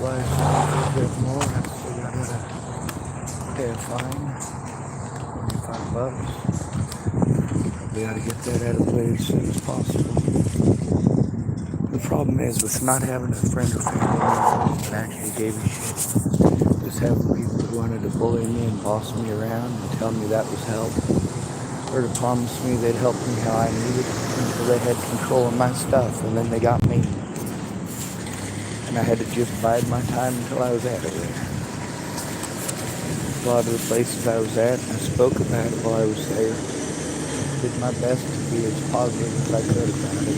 flies a bit more. I still gotta pay a fine, $25. We gotta get that out of the way as soon as possible. The problem is with not having a friend or family member that actually gave a shit. Just having people who wanted to bully me and boss me around and tell me that was help. Or to promise me they'd help me how I needed until they had control of my stuff, and then they got me. And I had to just bide my time until I was out of there. A lot of the places I was at, I spoke about it while I was there. Did my best to be as positive as I could about it.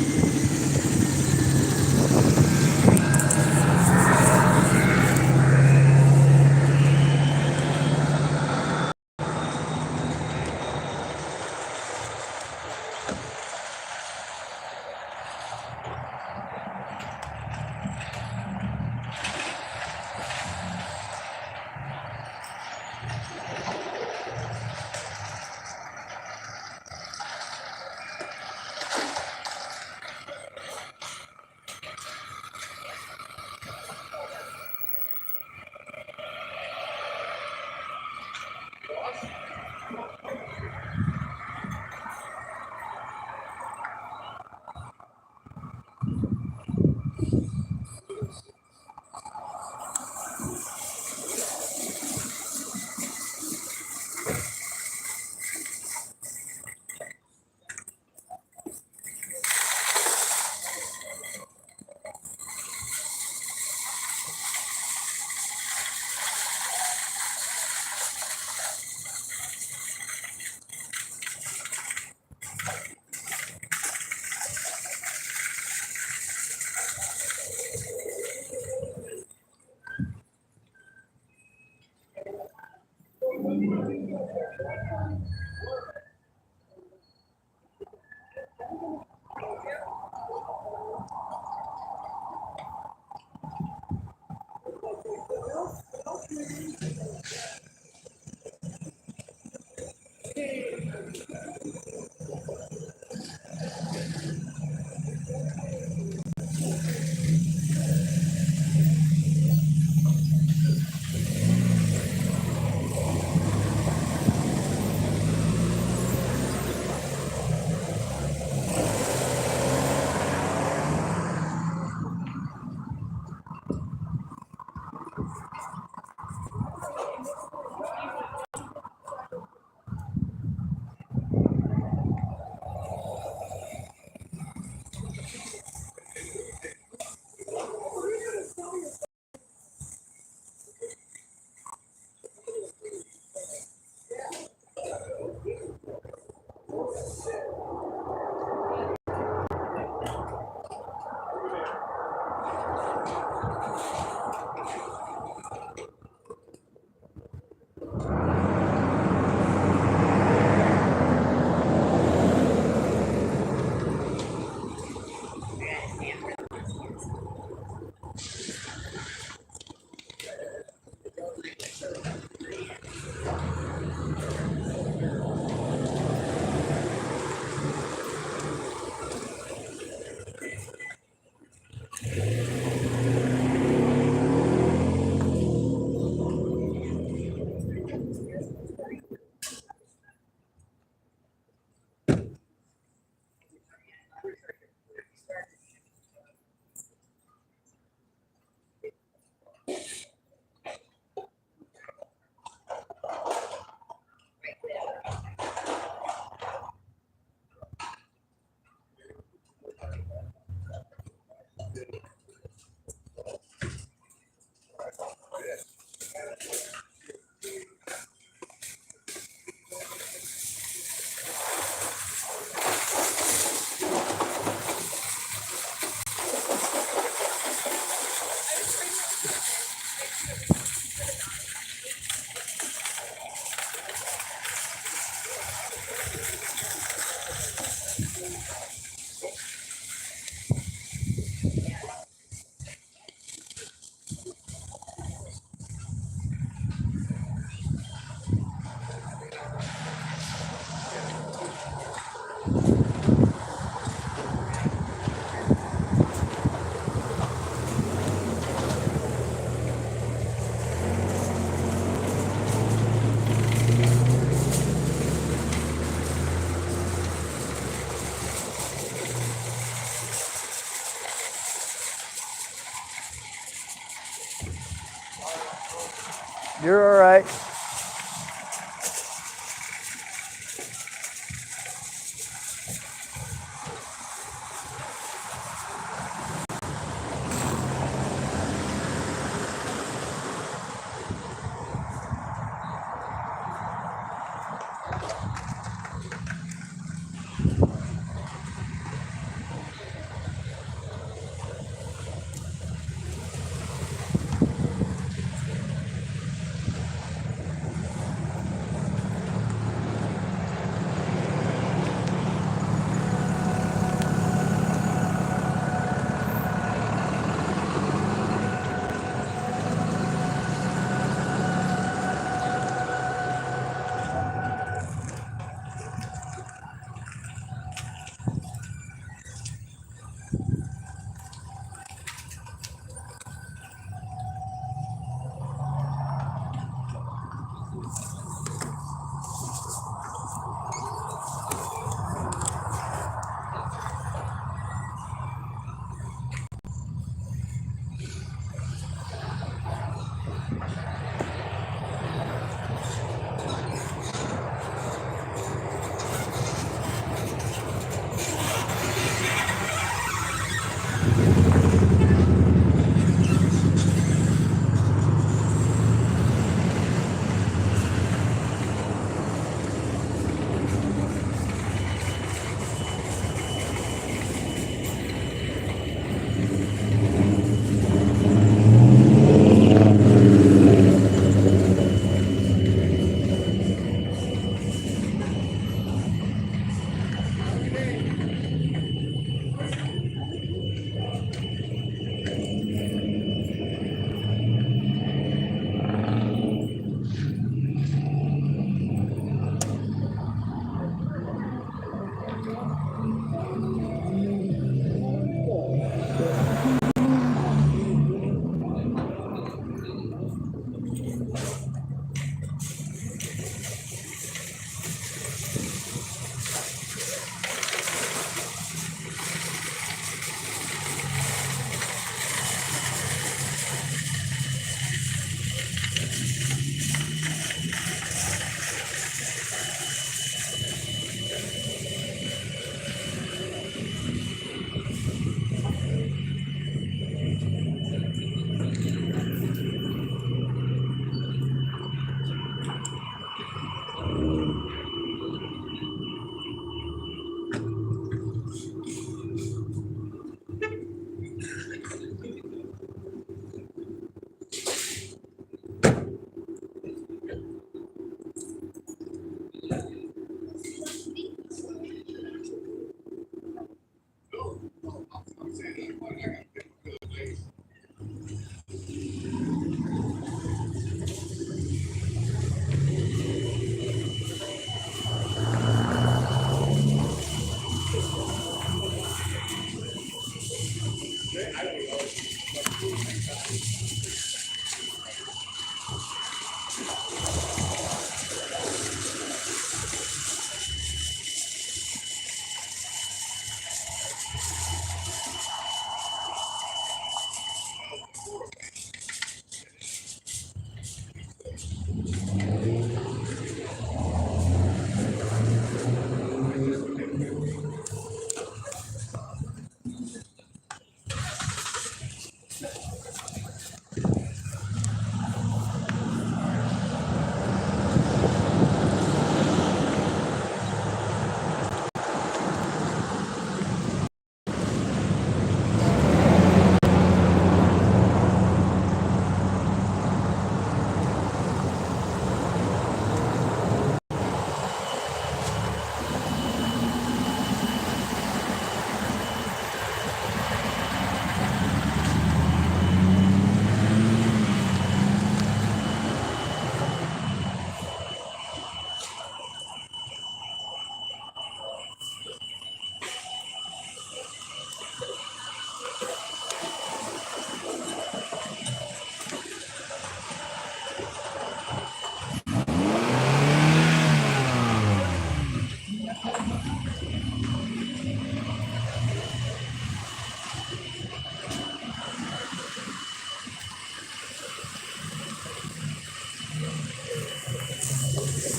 You're all right.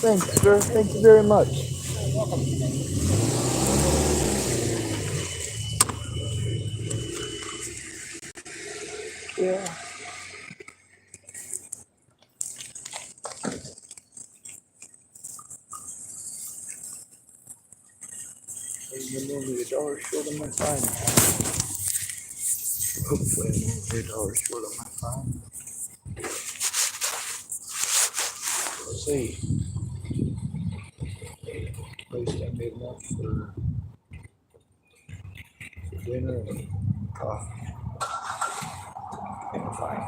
Thanks, sir. Thank you very much. Yeah. You move me the dollar short on my fine. Hopefully, I move the dollar short on my fine. Let's see. At least I made enough for dinner and coffee. And fine.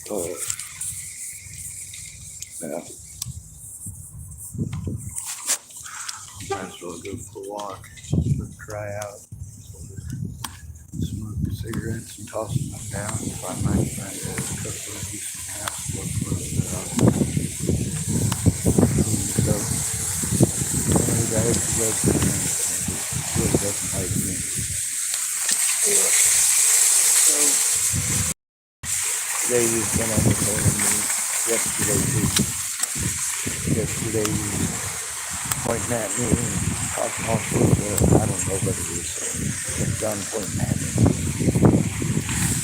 Oh, yeah. Might as well go for a walk. Dry out. Smoke cigarettes and toss them down. So I might find a couple of decent halves for so, one of the guys who lives in there really doesn't like me. Yeah. So, today he's been on the phone with me. Yesterday, he was pointing at me and talking all sorts of, I don't know what it is. Done pointing at me.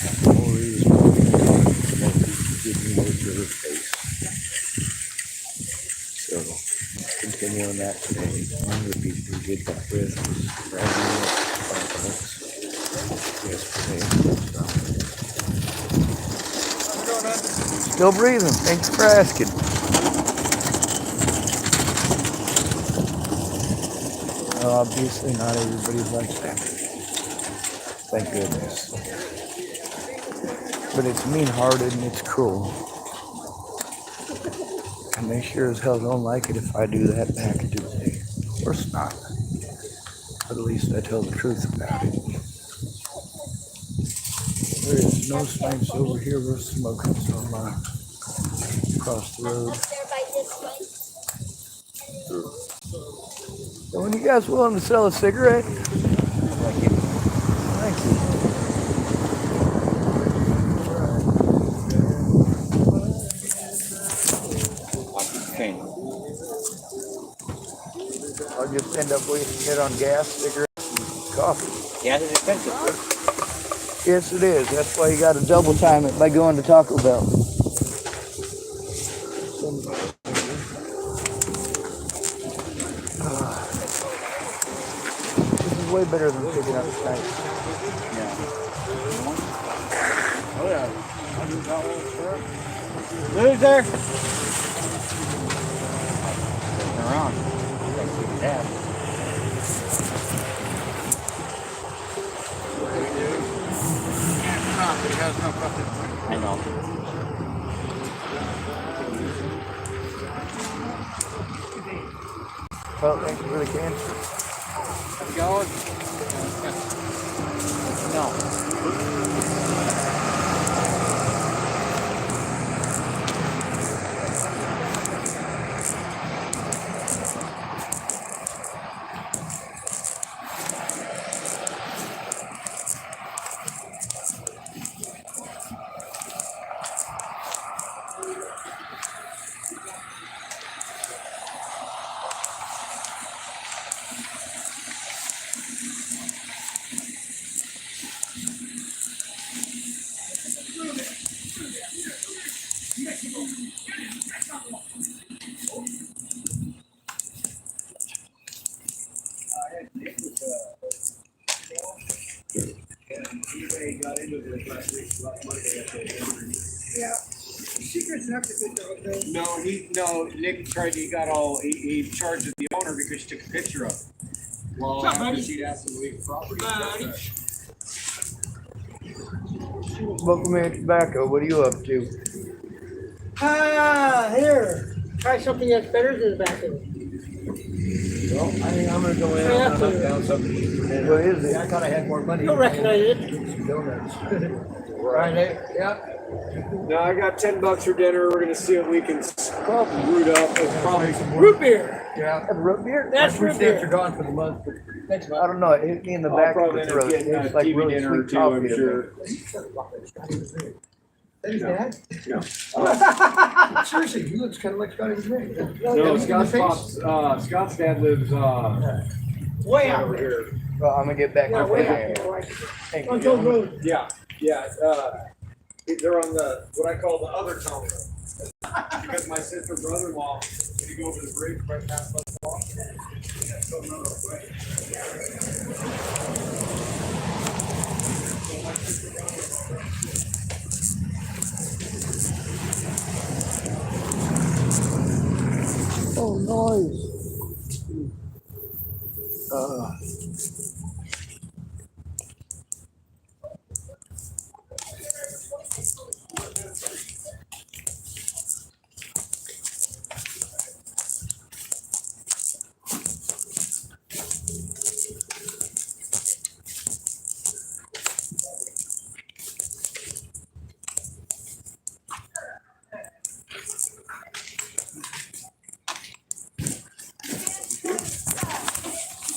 And the more he was pointing at me, the more he could give me words to his face. So, continuing that today. One of the people who did that with was right here at $5. today. Still breathing. Thanks for asking. Obviously, not everybody's like that. Thank goodness. But it's mean-hearted and it's cruel. And they sure as hell don't like it if I do that back, do they? Of course not. But at least I tell the truth about it. There is no snipes over here. We're smoking some across the road. So when you guys willing to sell a cigarette? Thank you. Thank you. I'll just end up wasting it on gas, cigarettes, and coffee. Gas is expensive. Yes, it is. That's why you got to double time it by going to Taco Bell. This is way better than picking up snipes. Yeah. Oh yeah. Loser. Turn around. Let's see that. I know. Well, thank you for the can. How's it going? No. Yeah. Secret's not to put the Nick tried, he charged the owner because she took a picture of it. Well, after she'd asked him to leave the property. Welcome here, tobacco. What are you up to? Here. Try something that's better than tobacco. Well, I think I'm gonna go in and hunt down something for dinner. What is it? I thought I had more money. You'll recognize it. Some donuts. Right there. Yeah. No, I got $10 for dinner. We're gonna see if we can probably root up. It's probably some Root beer. Yeah. Root beer? That's root Stamps beer. are gone for the month, but thanks, I don't know. It hit me in the I'll back of probably the end up throat. getting a It's like TV really dinner or sweet two, coffee. I'm to me. sure. That is Dad? No. Seriously, he looks kind of like Scotty McRae. No, Scott's dad lives Way out over there. here. Well, I'm gonna get back Yeah, to way that. out there. Like, Thank on you. Joe Road. Yeah. They're on the what I call the other tunnel. Because my sister brother-in-law, when you go over the bridge right past the wall, that's so another way. Oh, noise.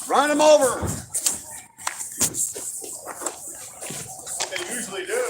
Run them over. They usually do.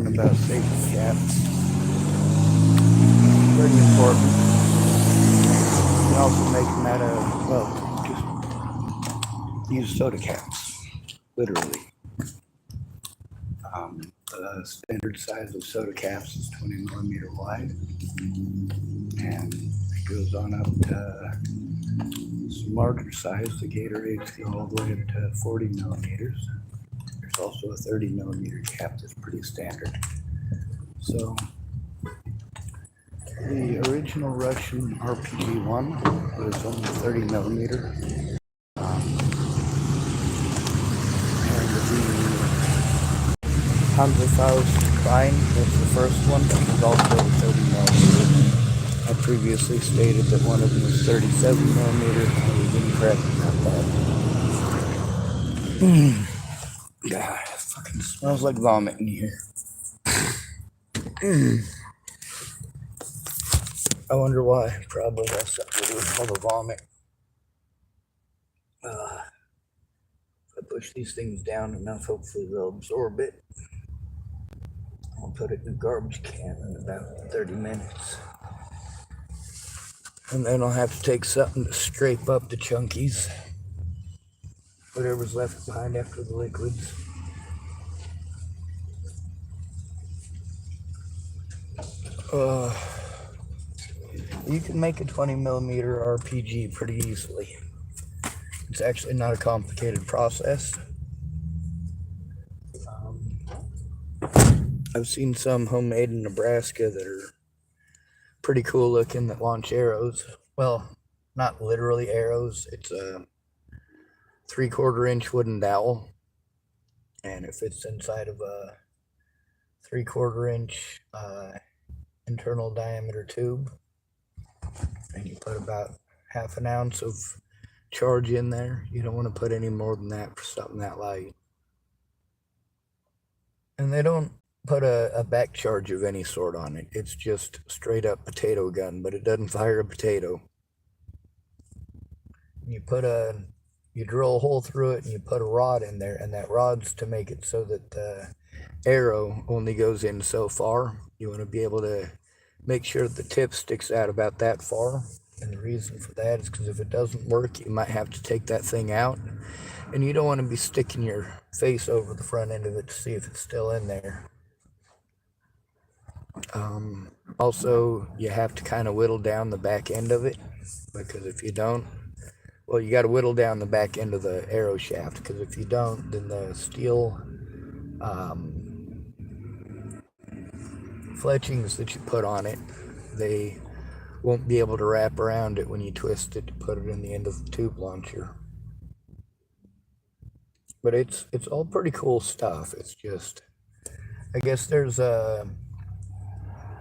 talking about safety caps. Pretty important. You can also make them out of, well, just use soda caps, literally. The standard size of soda caps is 20 millimeter wide, and it goes on up to some larger size. The Gatorades go all the way up to 40 millimeters. There's also a 30 millimeter cap that's pretty standard. So the original Russian RPG-1 was only 30 millimeter. And the Panhandle Klein, that's the first one, was also 30 millimeter. I previously stated that one of them was 37 millimeter. I was incorrect about that. God, it fucking smells like vomit in here. I wonder why. Probably has something to do with all the vomit. If I push these things down enough, hopefully they'll absorb it. I'll put it in the garbage can in about 30 minutes. And then I'll have to take something to scrape up the chunkies. Whatever's left behind after the liquids. You can make a 20 millimeter RPG pretty easily. It's actually not a complicated process. I've seen some homemade in Nebraska that are pretty cool looking that launch arrows. Well, not literally arrows. It's a 3/4 inch wooden dowel, and it fits inside of a 3/4 inch internal diameter tube. And you put about half an ounce of charge in there. You don't want to put any more than that for something that light. And they don't put a back charge of any sort on it. It's just straight up potato gun, but it doesn't fire a potato. You drill a hole through it and you put a rod in there, and that rod's to make it so that the arrow only goes in so far. You want to be able to make sure that the tip sticks out about that far. And the reason for that is because if it doesn't work, you might have to take that thing out. And you don't want to be sticking your face over the front end of it to see if it's still in there. Also, you have to kind of whittle down the back end of it, because if you don't, well, you got to whittle down the back end of the arrow shaft, because if you don't, then the steel fletchings that you put on it, they won't be able to wrap around it when you twist it to put it in the end of the tube launcher. But it's all pretty cool stuff. It's just, I guess there's a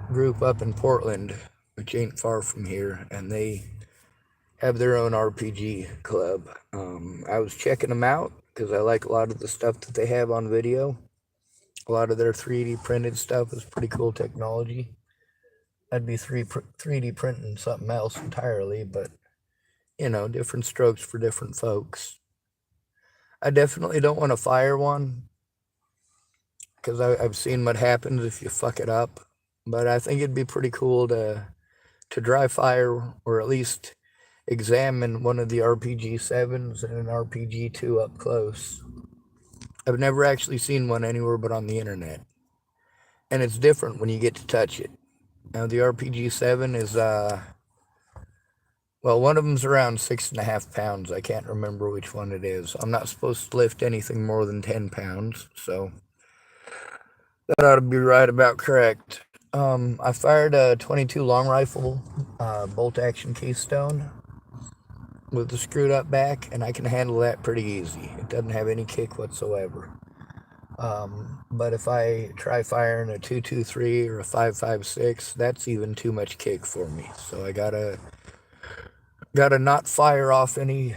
group up in Portland, which ain't far from here, and they have their own RPG club. I was checking them out because I like a lot of the stuff that they have on video. A lot of their 3D printed stuff is pretty cool technology. I'd be 3D printing something else entirely, but, you know, different strokes for different folks. I definitely don't want to fire one, because I've seen what happens if you fuck it up. But I think it'd be pretty cool to dry fire, or at least examine one of the RPG-7s and an RPG-2 up close. I've never actually seen one anywhere but on the internet. And it's different when you get to touch it. Now, the RPG-7 is, well, one of them's around 6.5 pounds. I can't remember which one it is. I'm not supposed to lift anything more than 10 pounds, so that ought to be right about correct. I fired a 22 long rifle bolt action keystone with the screwed up back, and I can handle that pretty easy. It doesn't have any kick whatsoever. But if I try firing a 223 or a 556, that's even too much kick for me. So I gotta not fire off any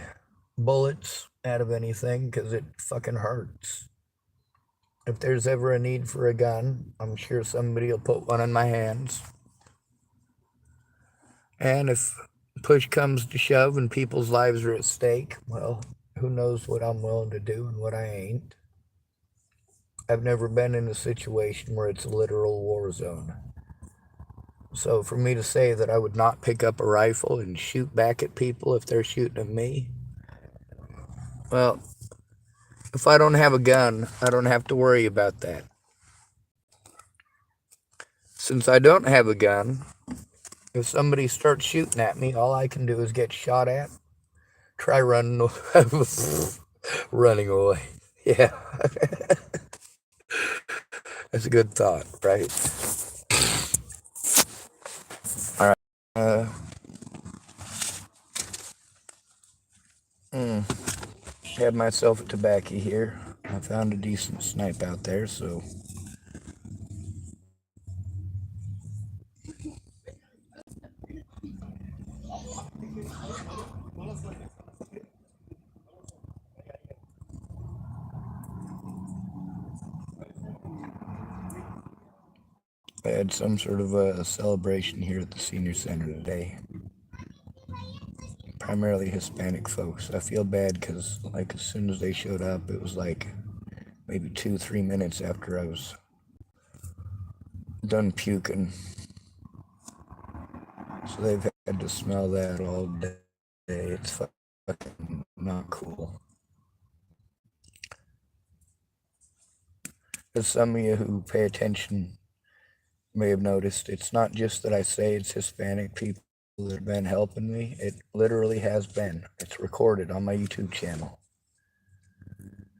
bullets out of anything, because it fucking hurts. If there's ever a need for a gun, I'm sure somebody will put one in my hands. And if push comes to shove and people's lives are at stake, well, who knows what I'm willing to do and what I ain't. I've never been in a situation where it's a literal war zone. So for me to say that I would not pick up a rifle and shoot back at people if they're shooting at me, well, if I don't have a gun, I don't have to worry about that. Since I don't have a gun, if somebody starts shooting at me, all I can do is get shot at. Try running running away. Yeah. That's a good thought, right? All right. Had myself a tobacco here. I found a decent snipe out there, so I had some sort of a celebration here at the senior center today. Primarily Hispanic folks. I feel bad because, like, as soon as they showed up, it was like maybe 2-3 minutes after I was done puking. So they've had to smell that all day. It's fucking not cool. As some of you who pay attention may have noticed, it's not just that I say it's Hispanic people that have been helping me. It literally has been. It's recorded on my YouTube channel.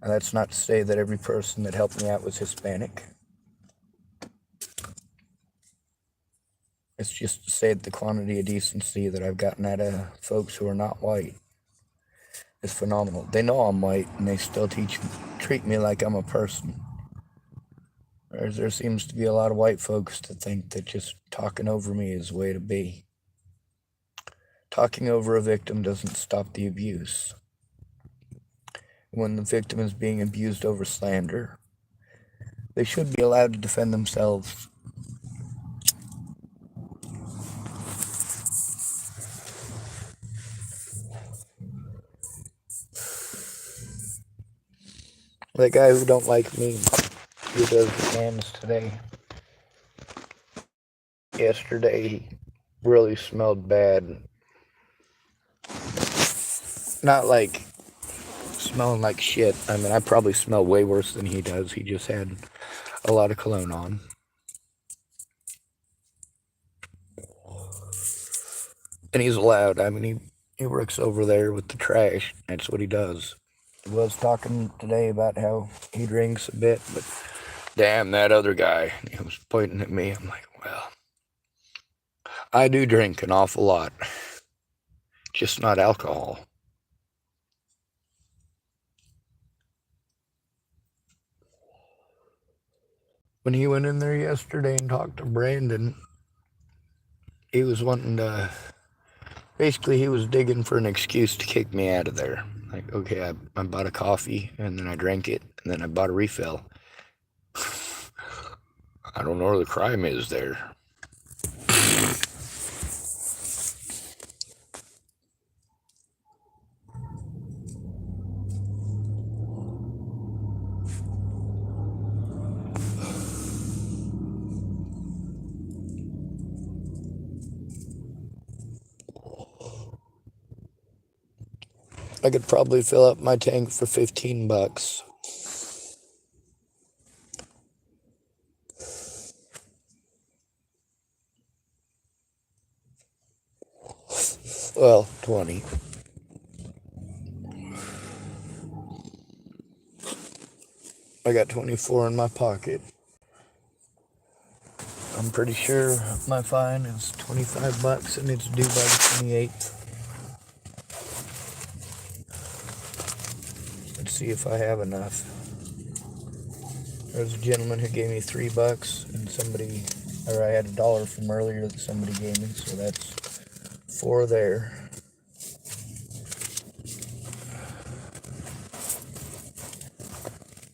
And that's not to say that every person that helped me out was Hispanic. It's just to say that the quantity of decency that I've gotten out of folks who are not white is phenomenal. They know I'm white, and they still treat me like I'm a person. Whereas there seems to be a lot of white folks that think that just talking over me is the way to be. Talking over a victim doesn't stop the abuse. When the victim is being abused over slander, they should be allowed to defend themselves. That guy who don't like me, who does the cans today, yesterday he really smelled bad. Not like smelling like shit. I mean, I probably smell way worse than he does. He just had a lot of cologne on. And he's loud. I mean, he works over there with the trash. That's what he does. He was talking today about how he drinks a bit, but damn, that other guy, he was pointing at me. I'm like, well, I do drink an awful lot, just not alcohol. When he went in there yesterday and talked to Brandon, he was wanting to, basically he was digging for an excuse to kick me out of there. Like, okay, I bought a coffee, and then I drank it, and then I bought a refill. I don't know where the crime is there. I could probably fill up my tank for $15. Well, 20. I got 24 in my pocket. I'm pretty sure my fine is $25 and it's due by the 28th. Let's see if I have enough. There's a gentleman who gave me $3 and I had $1 from earlier that somebody gave me, so that's 4 there.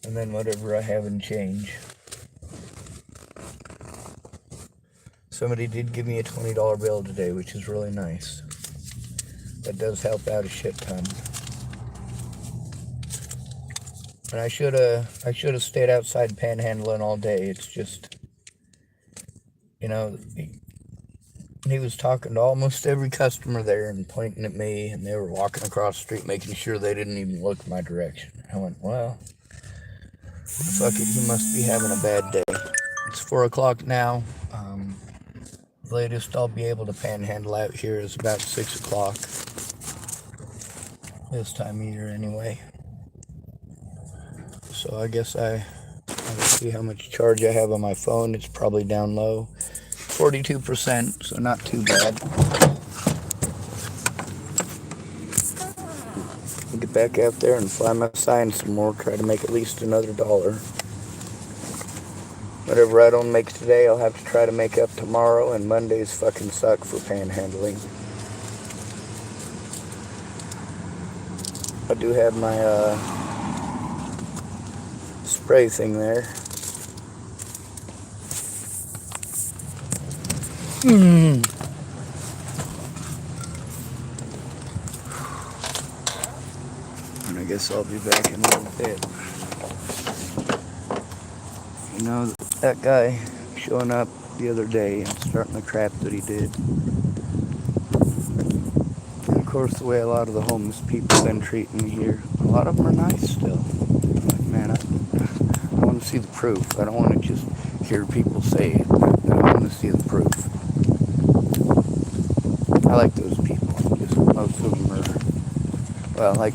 And then whatever I have in change. Somebody did give me a $20 bill today, which is really nice. That does help out a shit ton. And I should have stayed outside panhandling all day. It's just, you know, he was talking to almost every customer there and pointing at me, and they were walking across the street making sure they didn't even look my direction. I went, well, fuck it, he must be having a bad day. It's 4 o'clock now. The latest I'll be able to panhandle out here is about 6 o'clock. This time of year anyway. So I guess I'll see how much charge I have on my phone. It's probably down low. 42%, so not too bad. I'll get back out there and fly my sign some more, try to make at least another $1. Whatever I don't make today, I'll have to try to make up tomorrow, and Mondays fucking suck for panhandling. I do have my spray thing there. And I guess I'll be back in a little bit. You know, that guy showing up the other day and starting the crap that he did. And of course, the way a lot of the homeless people have been treating me here, a lot of them are nice still. I'm like, man, I want to see the proof. I don't want to just hear people say it. I want to see the proof. I like those people. Just most of them are, well, like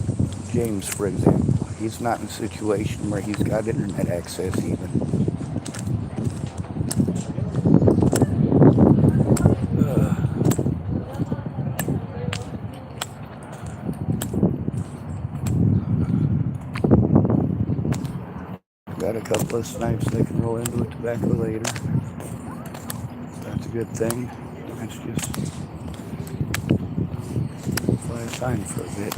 James, for example. He's not in a situation where he's got internet access even. Got a couple of snipes that can roll into a tobacco later. That's a good thing. That's just fly time for a bit.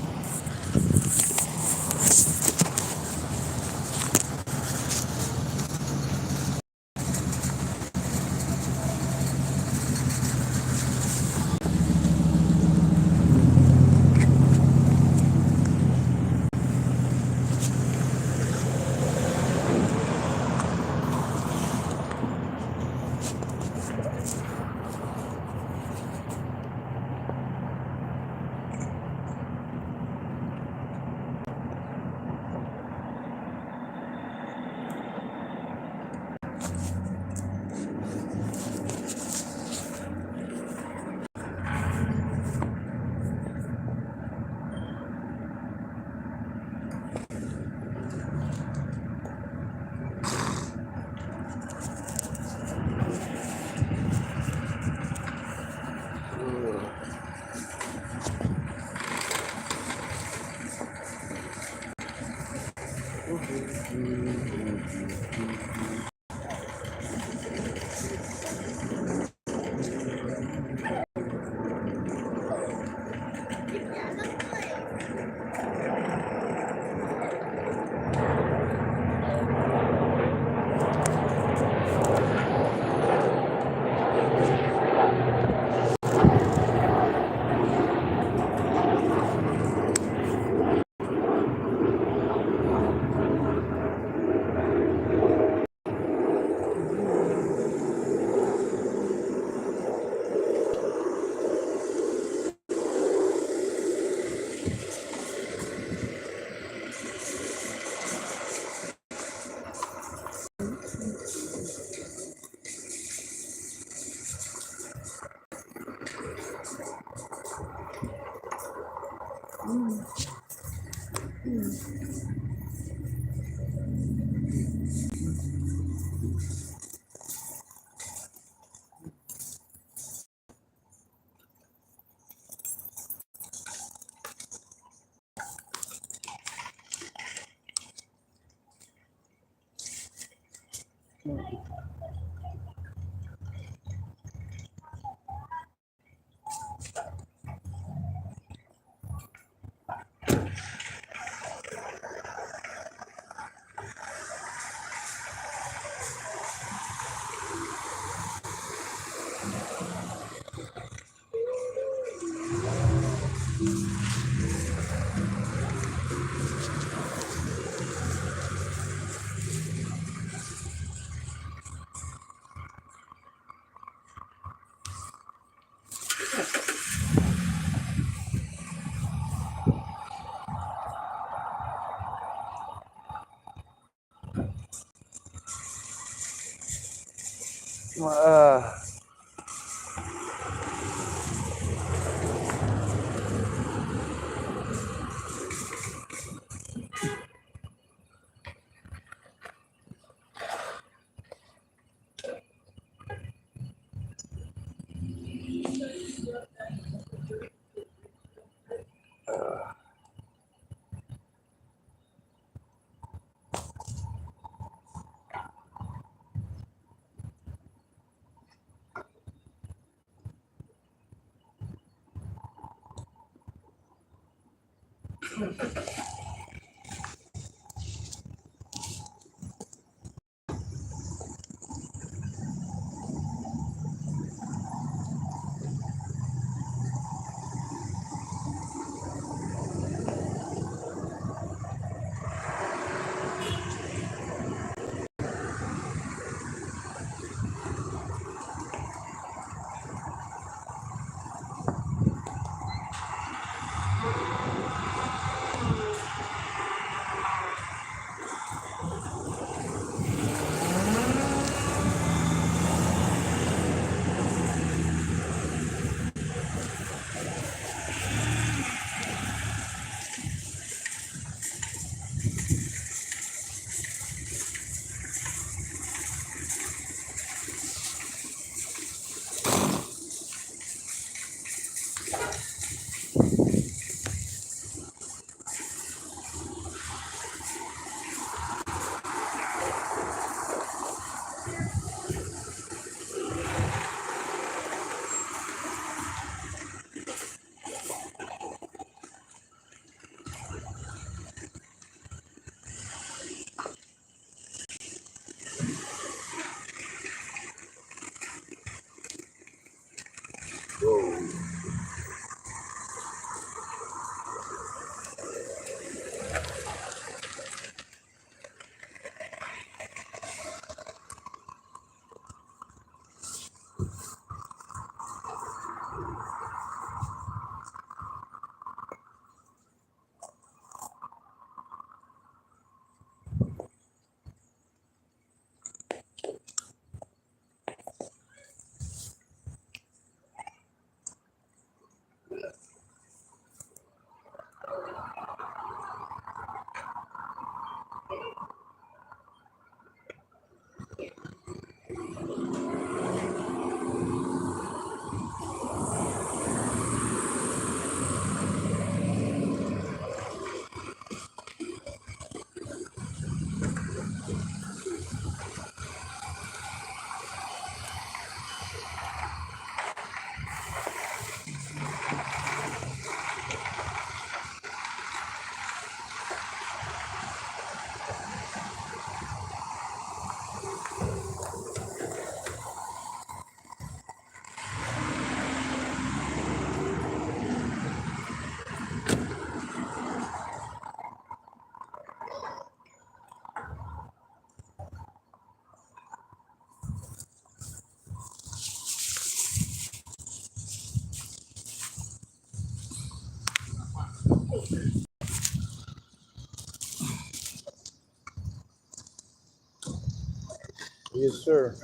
Yes, sir.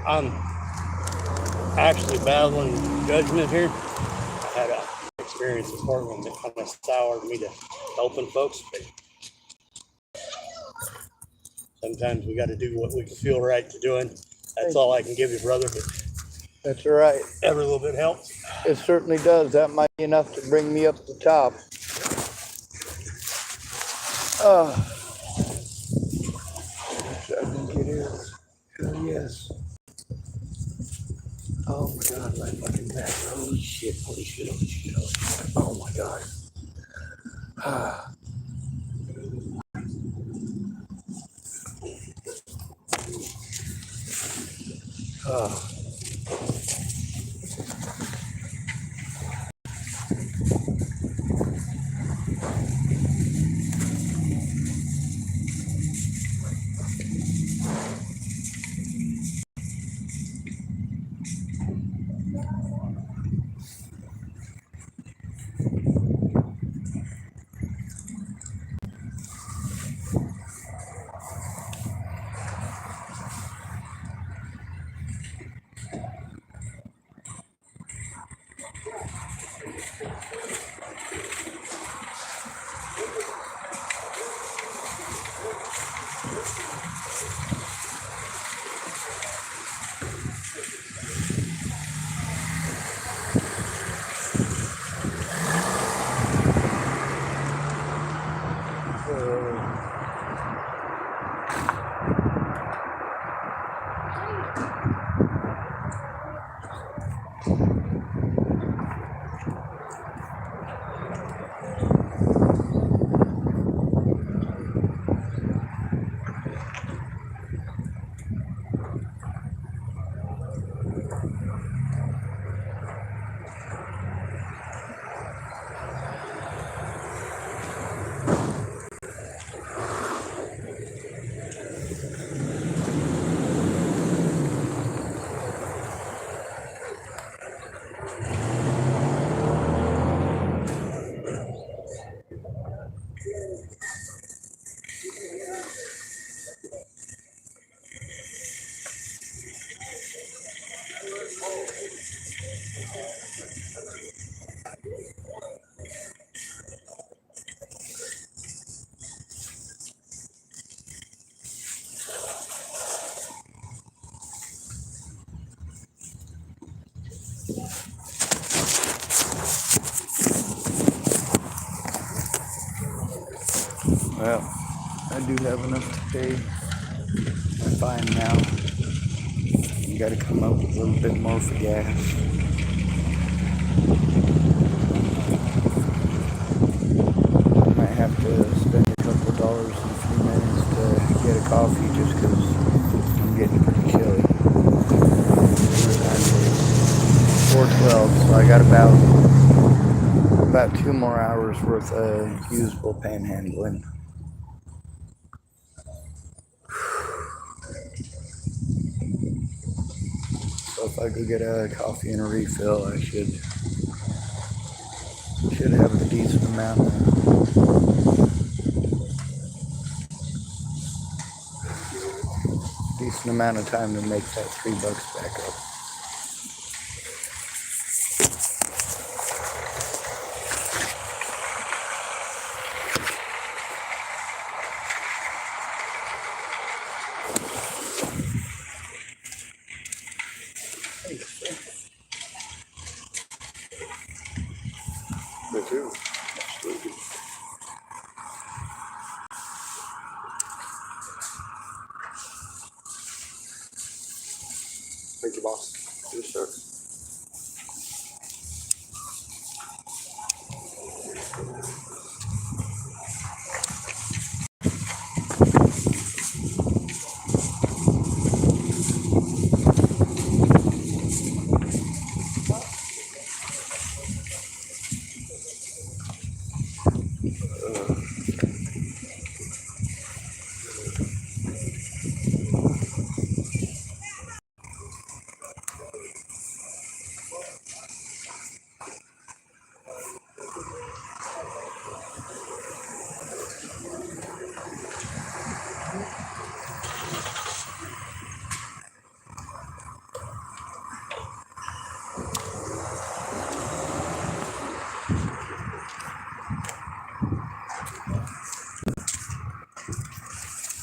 I'm actually battling judgment here. I had a experience this morning that kind of soured me to helping folks, but sometimes we got to do what we feel right to doing. That's all I can give you, brother. But That's all right. every little bit helps. It certainly does. That might be enough to bring me up to the top. I think it is. Hell yes. Oh my God, my fucking back. Holy shit, holy shit, holy shit, holy shit. Oh my God. Well, I do have enough to pay my fine now. You gotta come up with a little bit more for gas. I might have to spend a couple of dollars in a few minutes to get a coffee just because I'm getting pretty chilly. The time is 4:12, so I got about 2 more hours worth of usable panhandling. So if I go get a coffee and a refill, I should have a decent amount of time to make that $3 back up. Me too. Thank you, boss. Yes, sir.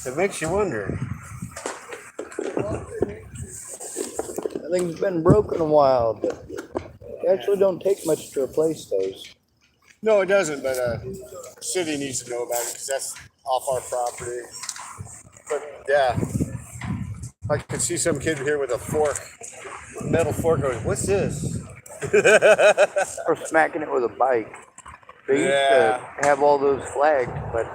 It makes you wonder. That thing's been broken a while, but it actually don't take much to replace those. No, it doesn't, but the city needs to know about it because that's off our property. But yeah, I could see some kid here with a fork, metal fork going, what's this? Or smacking it with a bike. They used Yeah. to have all those flagged, but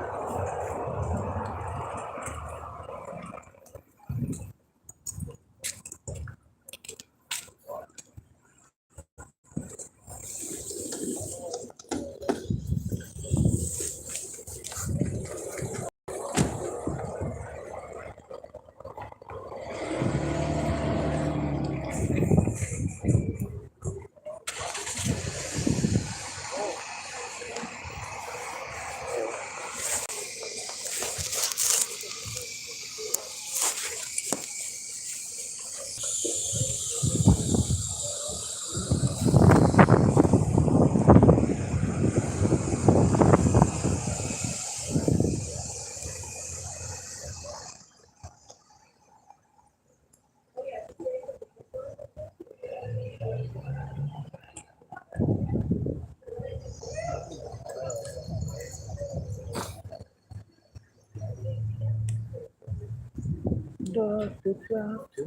Dr. Doctor,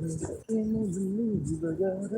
can you believe I got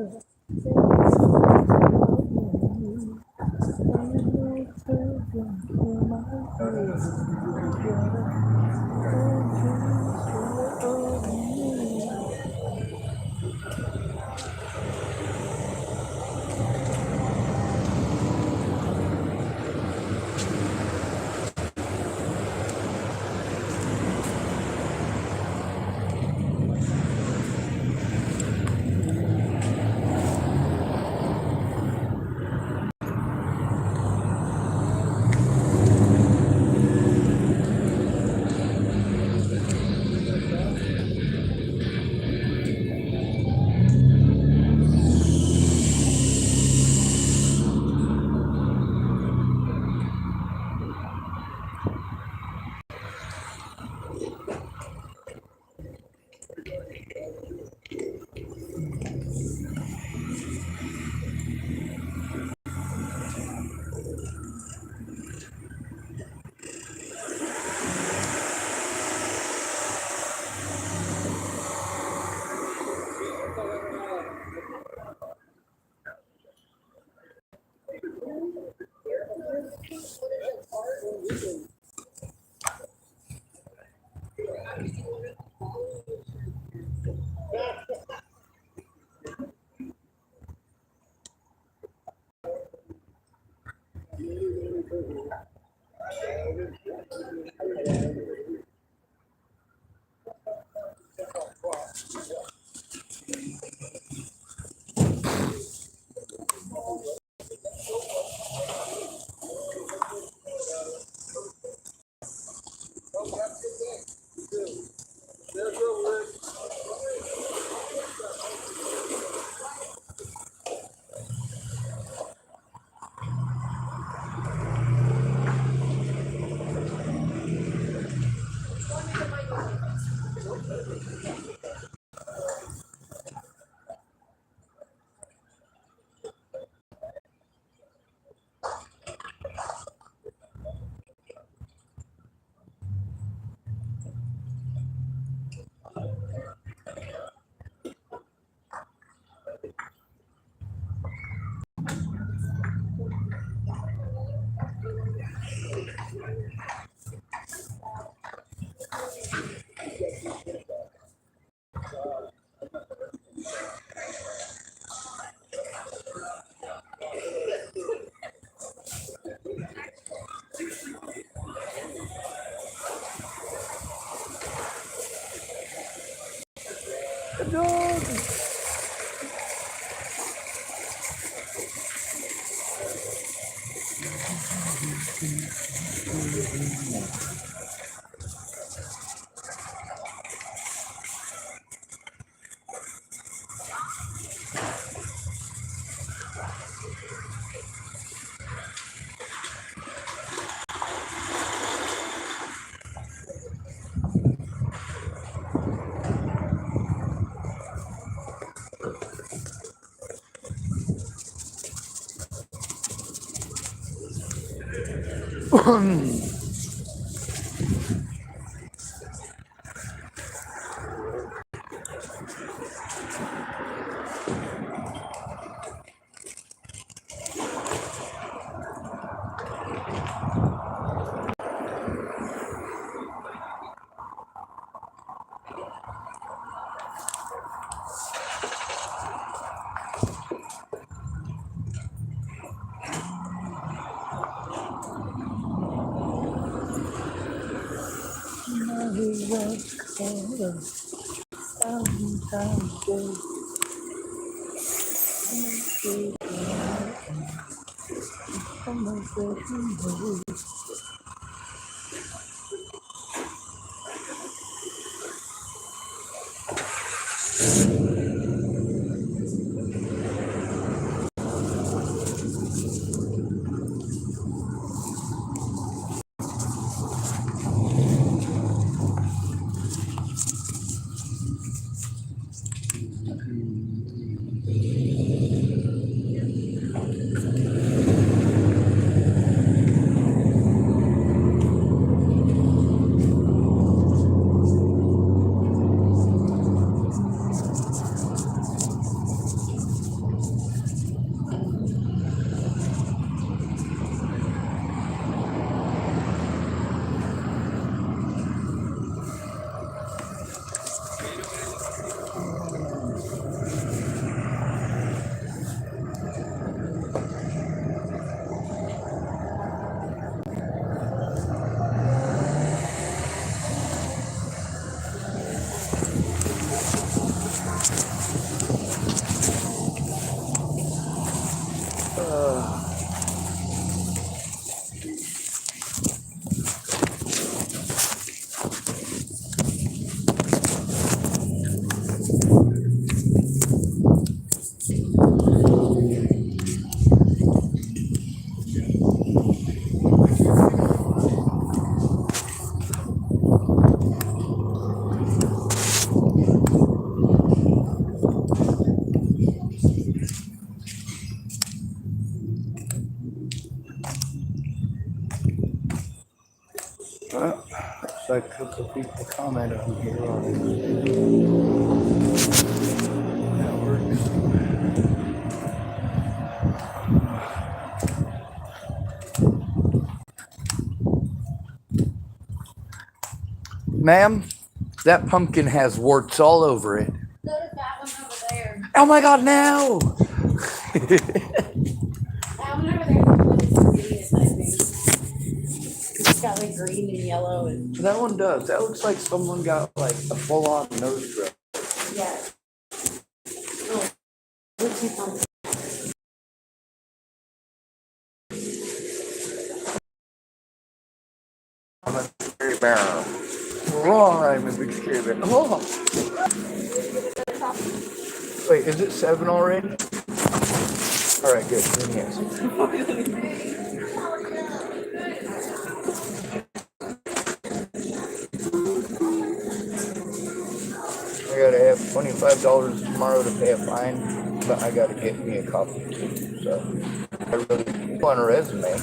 Well, looks like a couple of people commented on here already. That works. Ma'am, that pumpkin has warts all over it. So does that one over there. Oh my God, no! That one over there is the biggest, I think. yellow and That one does. That looks like someone got like a full-on nose drill. yeah. Oh, what's he called? I'm a scary bear. Wrong, I'm a big scary bear. Oh. Wait, is it 7 already? All right, good. Then yes. I gotta have $25 tomorrow to pay a fine, but I gotta get me a coffee too. So I really want a resume.